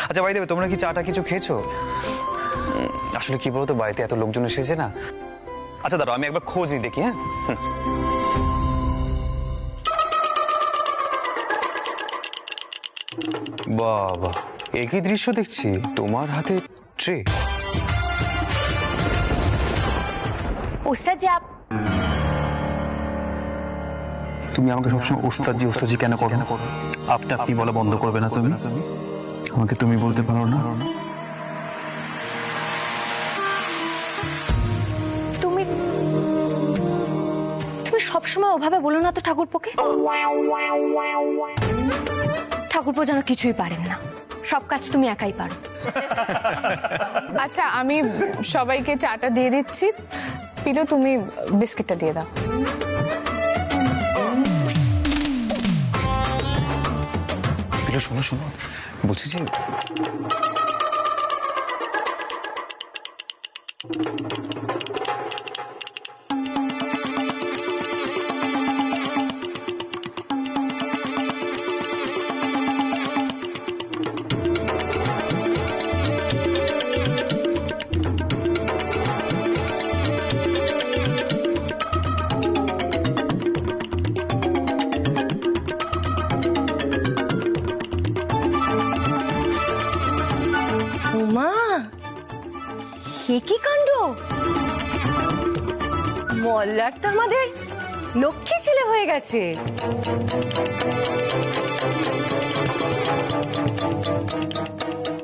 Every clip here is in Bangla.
আচ্ছা ভাই দেবে, তোমরা কি চাটা কিছু খেয়েছো? আসলে কি বলতো, বাড়িতে এত লোকজন এসেছে না। আচ্ছা দাঁড়াও, আমি একবার খোঁজ নিয়ে দেখি। হ্যাঁ, বাবা, একই দৃশ্য দেখছি, তোমার হাতে ট্রে। उस्ताद जी आप তুমি আমাকে সবসময় ওস্তাদজি ওস্তাদজি কেন করো? আপনি আপনি বলা বন্ধ করবে না তুমি? আমাকে তুমি বলতে পারো না? তুমি তুমি সবসময় ওভাবে বলো না তো ঠাকুরপোকে। ঠাকুরপো যেন কিছুই পারেন না, সব কাজ তুমি একাই পারো। আচ্ছা আমি সবাইকে চাটা দিয়ে দিচ্ছি, পিলু তুমি বিস্কিটটা দিয়ে দাও। শোনো শোনো, বলছি যে মা, হে কি কাণ্ড! মল্লার তো আমাদের লক্ষ্মী ছেলে হয়ে গেছে।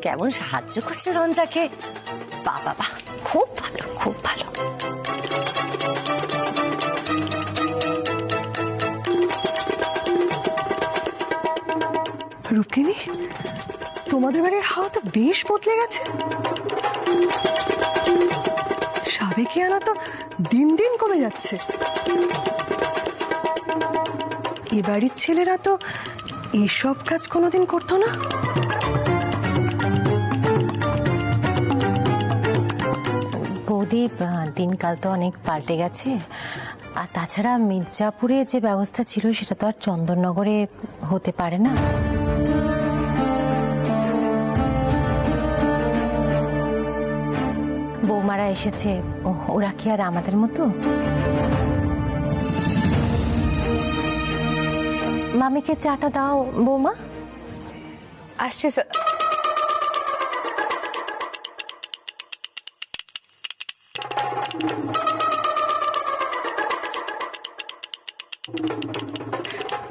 কেমন সাহায্য করছে রঞ্জাকে! বাবা বাহ, খুব ভালো, খুব ভালো। রূপকিনী, তোমাদের বাড়ির হাওয়া তো বেশ বদলে গেছে। সাবেকিয়ানা তো দিন দিন কমে যাচ্ছে। এ বাড়ির ছেলেরা তো এসব কাজ কোনোদিন করতো না। বৌদি, দিনকাল তো অনেক পাল্টে গেছে। আর তাছাড়া মির্জাপুরে যে ব্যবস্থা ছিল সেটা তো আর চন্দননগরে হতে পারে না। বৌমারা এসেছে, ওরা কি আর আমাদের মতো? মামিকে চাটা দাও বৌমা। আসছি স্যার।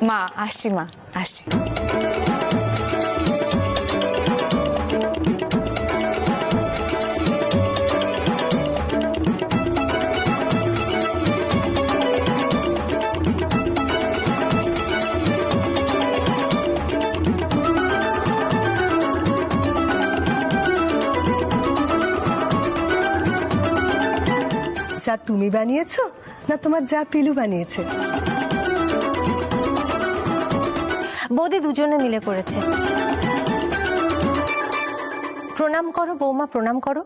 মা আসছি, মা আসছি। চা তুমি বানিয়েছো না তোমার যা পিলু বানিয়েছে? বৌদি দুজনে মিলে করেছে। প্রণাম করো বৌমা, প্রণাম করো।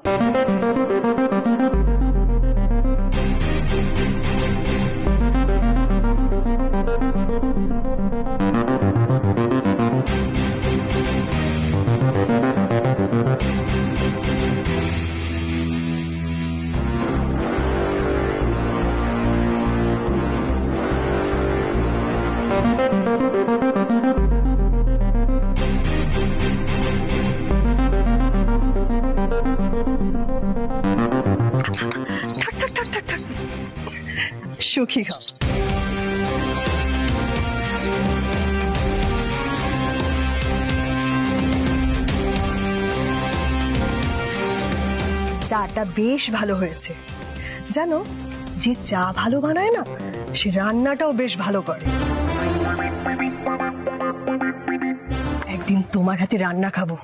থাক থাক থাক থাক থাক, সুখী হও। চাটা বেশ ভালো হয়েছে। জানো, যে চা ভালো বানায় না, সে রান্নাটাও বেশ ভালো করে। একদিন তোমার হাতে রান্না খাবো।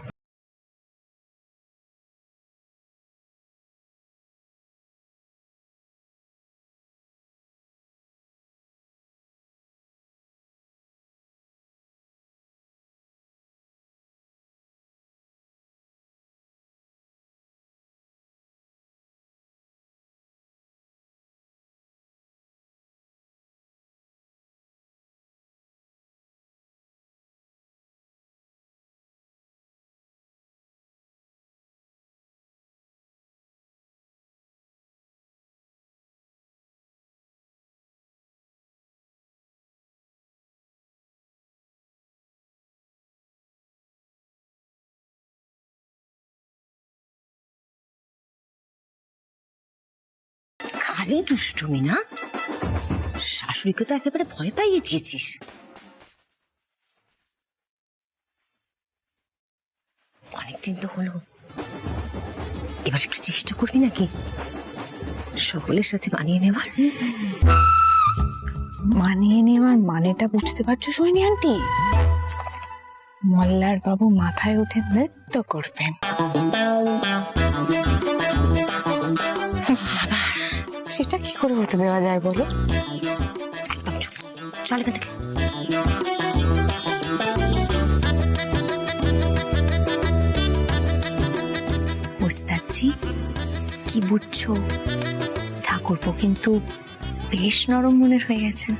খালি দুষ্টুমি না, শাশুড়িকে তো একেবারে ভয় পাইয়ে দিয়েছিস। অনেকদিন তো হলো, এবার একটু চেষ্টা করবি নাকি সকলের সাথে মানিয়ে নেবার? মানিয়ে নেওয়ার মানেটা বুঝতে পারছো সোহিনী আন্টি? মল্লার বাবু মাথায় উঠে নৃত্য করবেন। সেটা কি করে হতে দেওয়া যায় বলো? একদম চুপ, চল এখান থেকে। ওস্তাদজি, কি বুঝছো? ঠাকুরপো কিন্তু বেশ নরম মনের হয়ে গেছেন,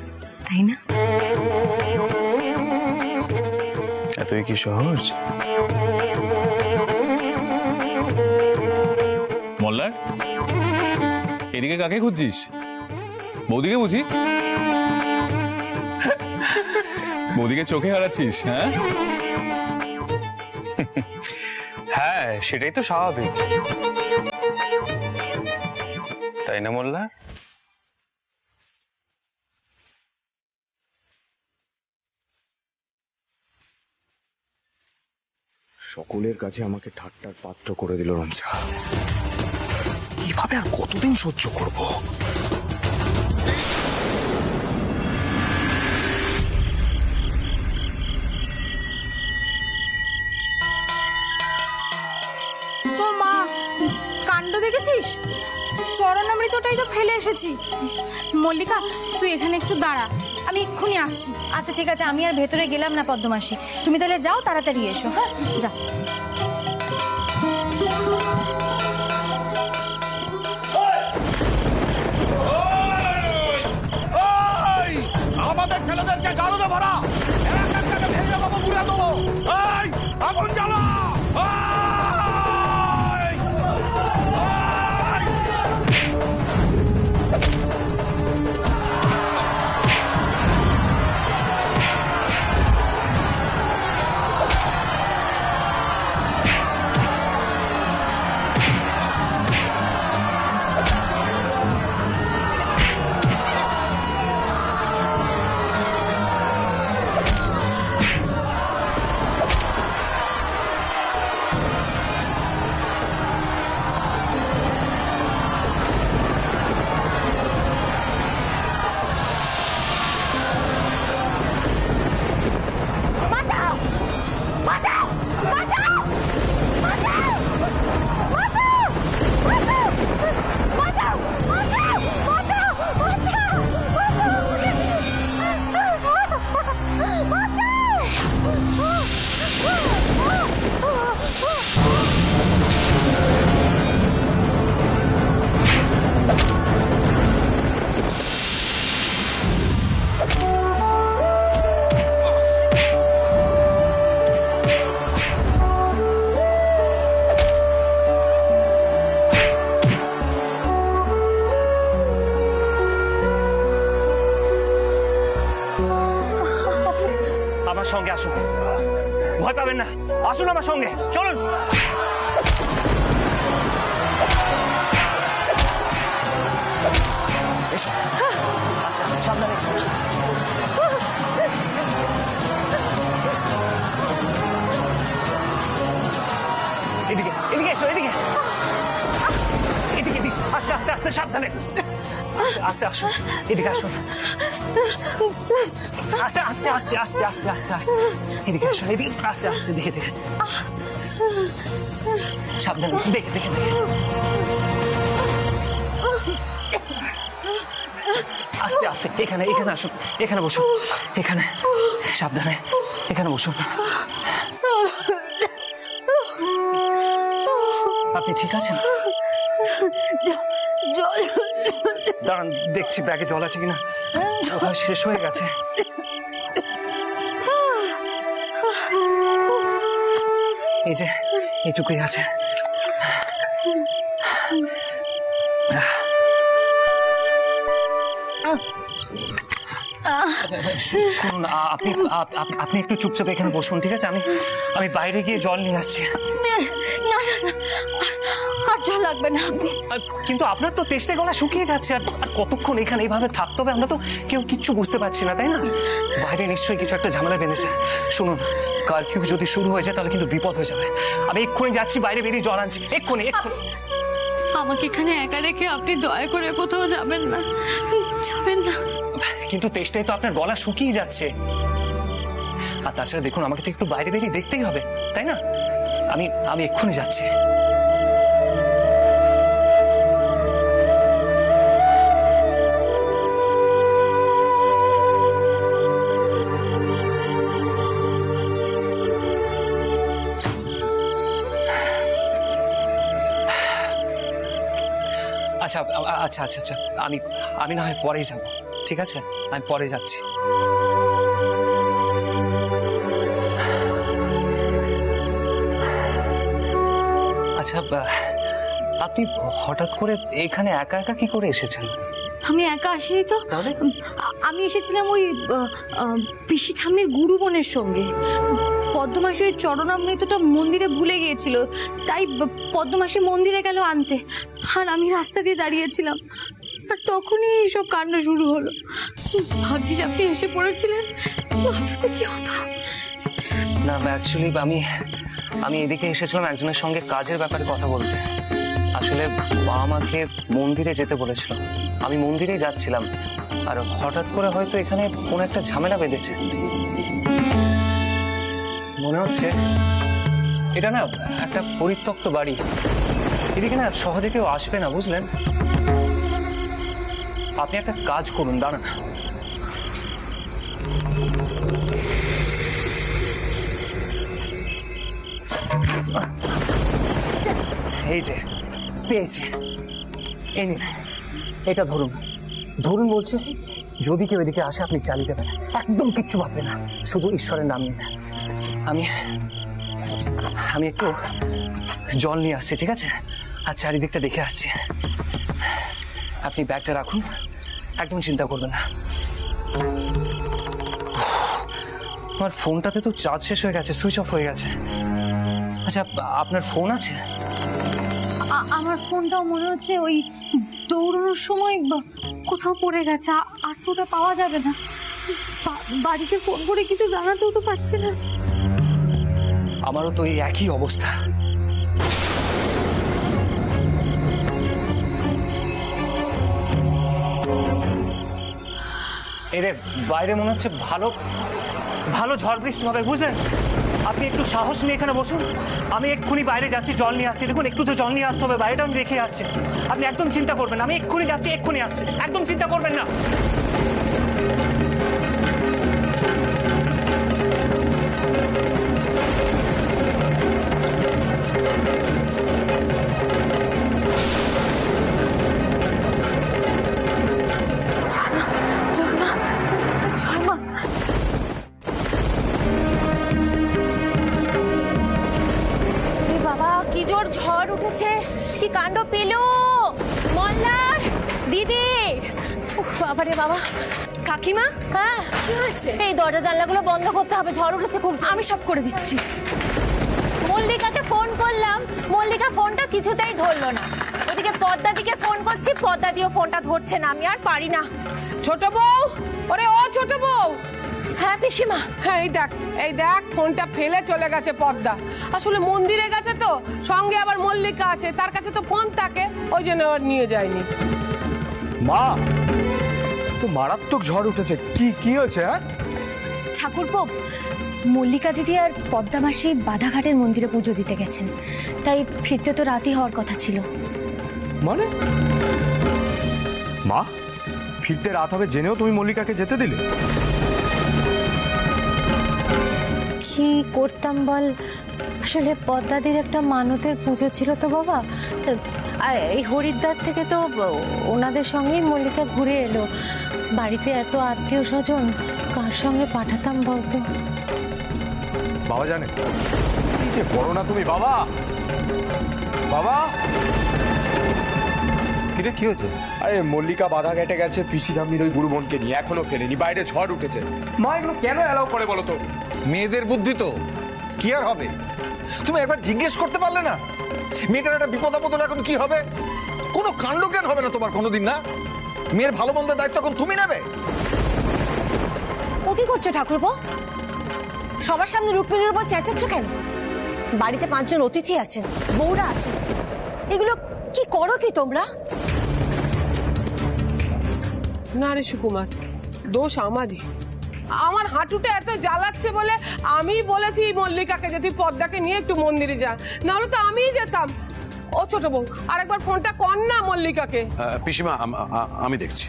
তাই না? এতই কি সহজ? মল্লার, এদিকে কাকে খুঁজছিস? বৌদিকে বুঝি? বৌদিকে চোখে হারাচ্ছিস? হ্যাঁ হ্যাঁ, সেটাই তো স্বাভাবিক, তাই না মোল্লা? সকলের কাছে আমাকে ঠাট্টার পাত্র করে দিল রঞ্জা। এভাবে আর কতদিন সহ্য করব? তো মা, কাণ্ড দেখেছিস? চরণামৃতটাই তো ফেলে এসেছি। মল্লিকা, তুই এখানে একটু দাঁড়া, আমি এক্ষুনি আসছি। আচ্ছা ঠিক আছে, আমি আর ভেতরে গেলাম না পদ্মমাসি, তুমি তাহলে যাও, তাড়াতাড়ি এসো। হ্যাঁ, যাও। আমাদের ছেলেদেরকে গারদে ভরা, এক একটাকে ভেঙে দেবো, পুড়ে দেবো। এই, আগুন জ্বালা! আমার সঙ্গে আসুন, ভয় পাবেন না, আসুন আমার সঙ্গে, চলুন। এসো, আস্তে আস্তে, সাবধানে। এদিকে এদিকে এসো, এদিকে এদিকে এদিকে, আস্তে আস্তে আস্তে, সাবধানে, আস্তে আসুন, এদিকে আসুন, আস্তে আস্তে আস্তে আস্তে আস্তে আস্তে আস্তে, এদিকে আসুন, এদিকে আস্তে আস্তে, দেখে দেখে, সাবধানে, দেখে দেখে দেখে, আস্তে আস্তে, এখানে এখানে আসুন, এখানে বসুন, এখানে, সাবধানে, এখানে বসুন। আপনি ঠিক আছেন? দাঁড়ান, দেখছি ব্যাগে জল আছে কিনা, কোথাও শেষ হয়ে গেছে। এই যে এইটুকুই আছে। শুনুন, আপনি একটু চুপচাপ এখানে বসুন, ঠিক আছে? আমি বাইরে গিয়ে জল নিয়ে আসছি। না না না, আর জল লাগবে না। কিন্তু আপনার তো তেষ্টা গলা শুকিয়ে যাচ্ছে, আর কতক্ষণ এখানে এইভাবে থাকতে হবে? আমরা তো কেউ কিচ্ছু বুঝতে পারছি না, তাই না? বাইরে নিশ্চয়ই কিছু একটা ঝামেলা বেঁধেছে। শুনুন, কারফিউ যদি শুরু হয়ে যায় তাহলে কিন্তু বিপদ হয়ে যাবে। আমি এক্ষুনি যাচ্ছি, বাইরে বেরিয়ে জল আনছি, এক্ষুনি। আমাকে এখানে একা রেখে আপনি দয়া করে কোথাও যাবেন না, যাবেন না। কিন্তু তেষ্টায় তো আপনার গলা শুকিয়ে যাচ্ছে। আর তাছাড়া দেখুন, আমাকে তো একটু বাইরে বেরিয়ে দেখতেই হবে, তাই না? আমি এক্ষুনি যাচ্ছি। আচ্ছা আচ্ছা আচ্ছা আচ্ছা, আমি না হয় পরেই যাব, ঠিক আছে? আমি পরে যাচ্ছি। আচ্ছা, আপনি হঠাৎ করে এখানে একা একা কি করে এসেছেন? আমি একা আসিনি তো। তাহলে? আমি এসেছিলাম ওই পিসি ঠাম্মির গুরু বোনের সঙ্গে। পদ্মমাসি ওই চরণামৃতটা মন্দিরে ভুলে গিয়েছিল, তাই পদ্মমাসি মন্দিরে গেল আনতে, আর আমি রাস্তা দিয়ে দাঁড়িয়েছিলাম, আর তখনই এইসব কাণ্ড শুরু হলো। ভাগ্যিস আপনি এসে পড়েছিলেন, অথচ কি হতো। না, অ্যাকচুয়ালি আমি এদিকে এসেছিলাম একজনের সঙ্গে কাজের ব্যাপারে কথা বলতে। আসলে মা আমাকে মন্দিরে যেতে বলেছিল, আমি মন্দিরেই যাচ্ছিলাম, আর হঠাৎ করে হয়তো এখানে কোনো একটা ঝামেলা বেঁধেছে। মনে হচ্ছে এটা না একটা পরিত্যক্ত বাড়ি, এদিকে না সহজে কেউ আসবে না, বুঝলেন? আপনি একটা কাজ করুন, দাঁড়ান। এই যে পেয়েছি, এই নিন, এটা ধরুন। ধরুন বলছে, যদি কেউ এদিকে আসে আপনি চালিয়ে দেবেন, একদম কিচ্ছু ভাববে না, শুধু ঈশ্বরের নাম নিন। আমি একটু জল নিয়ে আসছি, ঠিক আছে? আর চারিদিকটা দেখে আসছি। আপনি ব্যাগটা রাখুন, একদম চিন্তা করবেন না। আমার ফোনটাতে তো চার্জ শেষ হয়ে গেছে, সুইচ অফ হয়ে গেছে। আচ্ছা, আপনার ফোন আছে? আমার ফোনটাও মনে হচ্ছে ওই দৌড়ানোর সময় কোথাও পড়ে গেছে, আর তো ওটা পাওয়া যাবে না। বাড়িতে ফোন করে কিছু জানাতেও তো পারছি না। আমারও তো এই একই অবস্থা। এরে, বাইরে মনে হচ্ছে ভালো ভালো ঝড় বৃষ্টি হবে, বুঝলেন? আপনি একটু সাহস নিয়ে এখানে বসুন, আমি এক্ষুনি বাইরে যাচ্ছি, জল নিয়ে আসছি। দেখুন, একটু তো জল নিয়ে আসতে হবে, বাইরেটা আমি রেখে আসছি। আপনি একদম চিন্তা করবেন না, আমি এক্ষুনি যাচ্ছি, এক্ষুনি আসছি, একদম চিন্তা করবেন না। বাবা, কি জোর ঝড় উঠেছে, কি কাণ্ড পেলো! মল্লার দিদি, বাবারে বাবা। কাকিমা, হ্যাঁ, কি হয়েছে? এই দরজা জানলাগুলো বন্ধ করতে হবে, ঝড় উঠেছে খুব। আমি সব করে দিচ্ছি। মল্লিকাকে ফোন করলাম, মল্লিকা ফোনটা কিছুতেই ধরলো না। ওদিকে পদ্মা দিকে ফোন করছি, পদ্মা দিয়েও ফোনটা ধরছে না। আমি আর পারি না। ছোট বউ, ওরে ও ছোট বউ। হ্যাঁ পিসিমা। হ্যাঁ, এই দেখ ফোনটা ফেলে চলে গেছে পদ্মা। আসলে মন্দিরে গেছে তো, সঙ্গে আবার মল্লিকা আছে, তার কাছে তো ফোন থাকে, ওই জন্য আর নিয়ে যায়নি। মা, তো মারাত্মক ঝড় উঠেছে, কি হয়েছে? হ্যাঁ, ঠাকুরপো, মল্লিকা দিদি আর পদ্মা মাসি বাধাঘাটের মন্দিরে পুজো দিতে গেছেন, তাই ফিরতে তো রাতই হওয়ার কথা ছিল। মানে মা, ফিরতে রাত হবে জেনেও তুমি মল্লিকাকে যেতে দিলে? কি করতাম বল, আসলে পদ্মাদির একটা মানতের পুজো ছিল তো বাবা, আর এই হরিদ্বার থেকে তো ওনাদের সঙ্গেই মল্লিকা ঘুরে এলো। বাড়িতে এত আত্মীয় স্বজন, কার সঙ্গে পাঠাতাম বলতো? বাবা জানে কি যে করো না তুমি। বাবা, বাবা, কিরে কি হয়েছে? আরে মল্লিকা বাধা ঘেটে গেছে পিসি ধাম্মির ওই গুরু বোনকে নিয়ে, এখনো ফেলেনি, বাইরে ঝড় উঠেছে। মা এগুলো কেন অ্যালাউ করে বলো তো? মেয়েদের বুদ্ধি তো, কি আর হবে? তুমি একবার জিজ্ঞেস করতে পারলে না মেয়েটার একটা বিপদ আপদ হলে এখন কি হবে? কোনো কাণ্ড জ্ঞান হবে না তোমার কোনোদিন, না? মেয়ের ভালো মন্দের দায়িত্ব এখন তুমি নেবে? ও কি করছো ঠাকুরপো? সবার সামনে রুক্মিণীর উপর চেঁচাচ্ছ কেন? বাড়িতে 5 জন অতিথি আছেন, বউরা আছেন, এগুলো কি করো কি তোমরা? না রে সুকুমার, দোষ আমারই। আমার হাঁটুটা এত জ্বালাচ্ছে বলে আমি বলেছি মল্লিকাকে যে তুই পদ্মাকে নিয়ে একটু মন্দিরে যা, নাহলে তো আমিই যেতাম। ও ছোট বউ, আরেকবার ফোনটা কর না মল্লিকাকে। পিসিমা আমি দেখছি।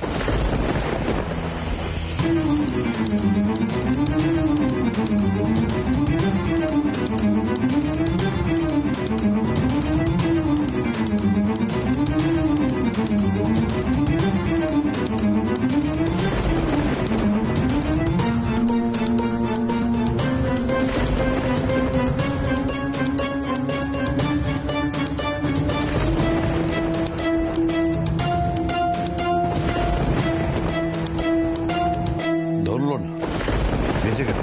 ধরলো না, বেঁচে গেল।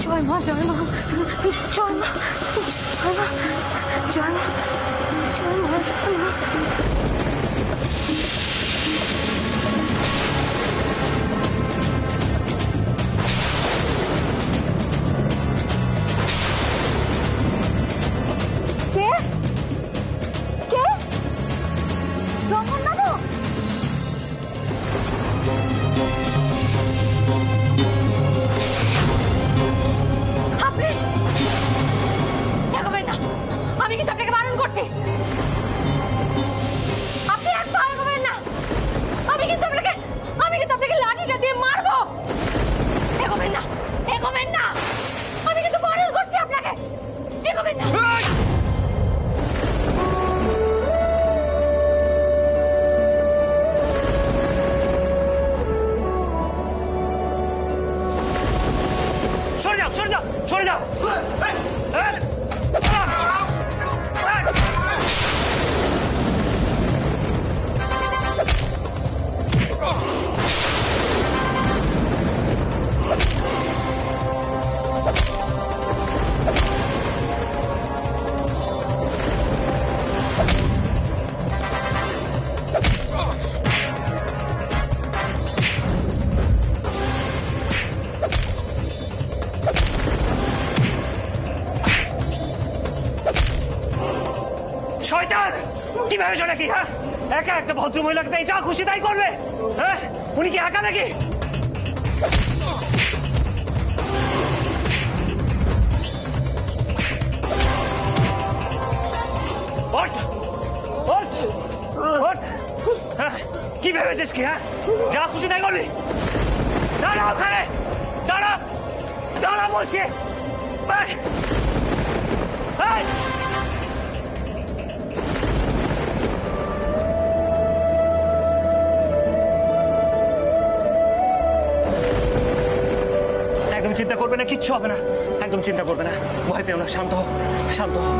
জয় মা, জয় মা, জয় মা, জয় মা, জয় মা, জয় মা, জয় মা। কে কে রমন বাবু? আপনি এগোবেন না, আমি কিন্তু আপনাকে বারণ করছি। আপনি এক পা এগোবেন না, আমি কিন্তু আপনাকে লাঠিটা দিয়ে মারবো। এগোবেন না, এগোবেন না, আমি কিন্তু বারণ করছি আপনাকে, এগোবেন না। সরে যাও, সরে যাও, সরে যাও। শয়তান, কি ভেবেছো নাকি? হ্যাঁ, একা একটা ভদ্র মহিলাকে পেয়ে যা খুশি তাই করবে? হ্যাঁ, উনি কি একা নাকি? ওঠ, ওঠ, ওঠ। হ্যাঁ, কি ভেবেছিস কি? হ্যাঁ, যা খুশি তাই করবি? দাঁড়া ওখানে, দাঁড়া, দাঁড়া বলছি। এই, এই। একদম চিন্তা করবে না, কিচ্ছু হবে না, একদম চিন্তা করবে না, ভয় পেও না, শান্ত হও, শান্ত হও।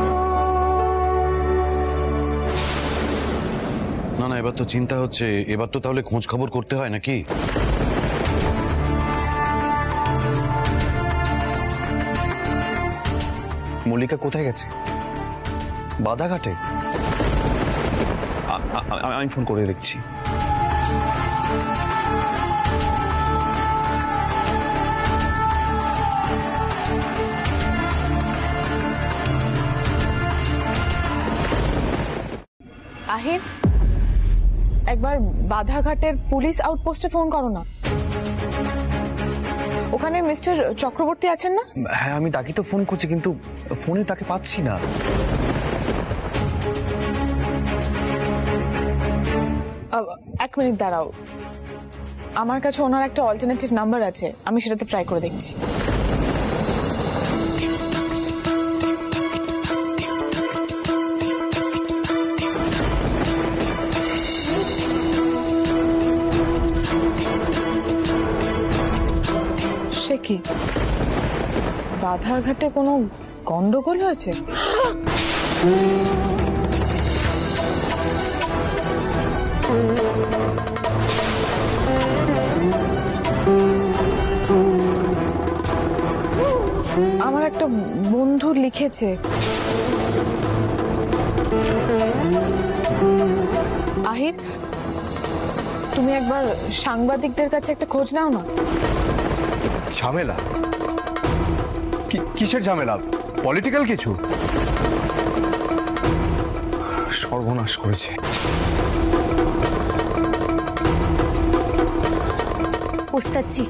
না না, এবার তো চিন্তা হচ্ছে, এবার তো তাহলে খোঁজ খবর করতে হয় নাকি? মল্লিকা কোথায় গেছে? বাধাঘাটে? আমি ফোন করে দেখছি। আহির, একবার বাধাঘাটের পুলিশ আউটপোস্টে ফোন করো না। ওখানে মিস্টার চক্রবর্তী আছেন না? হ্যাঁ, আমি তাকে তো ফোন করছি, কিন্তু ফোনে তাকে পাচ্ছি না। এক মিনিট দাঁড়াও, আমার কাছে ওনার একটা অল্টারনেটিভ নাম্বার আছে, আমি সেটাতে ট্রাই করে দেখছি। সে কি? রাধারঘাটে কোনো গন্ডগোল হয়েছে? আমার একটা বন্ধু লিখেছে, আহির তুমি একবার সাংবাদিকদের কাছে একটা খোঁজ নাও না। ঝামেলা? কিসের ঝামেলা? পলিটিক্যাল কিছু? সর্বনাশ করেছে। ওস্তাদজি,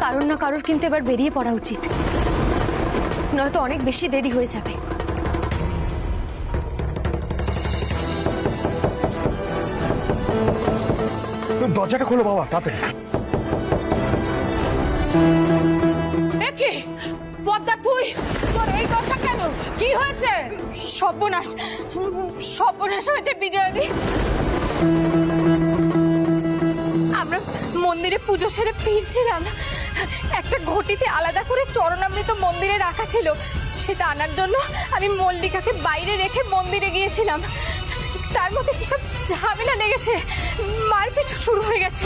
কারোর না কারোর কিন্তু এবার বেরিয়ে পড়া উচিত, নয়তো অনেক বেশি দেরি হয়ে যাবে। দরজাটা খোলো বাবা, তাড়াতাড়ি। দেখি পদ্মা, তুই তোর এই দশা কেন? কি হয়েছে? সর্বনাশ, সর্বনাশ হয়েছে বিজয়াদি। আমরা মন্দিরে পুজো সেরে ফিরছিলাম, একটা ঘটিতে আলাদা করে চরণামৃত মন্দিরে রাখা ছিল, সেটা আনার জন্য আমি মল্লিকাকে বাইরে রেখে মন্দিরে গিয়েছিলাম। তার মধ্যে কিসব ঝামেলা লেগেছে, মারপিট শুরু হয়ে গেছে।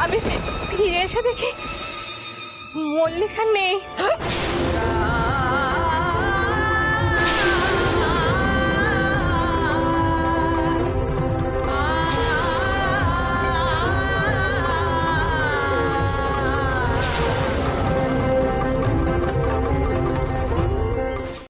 আমি ফিরে এসে দেখি মল্লিকা নেই।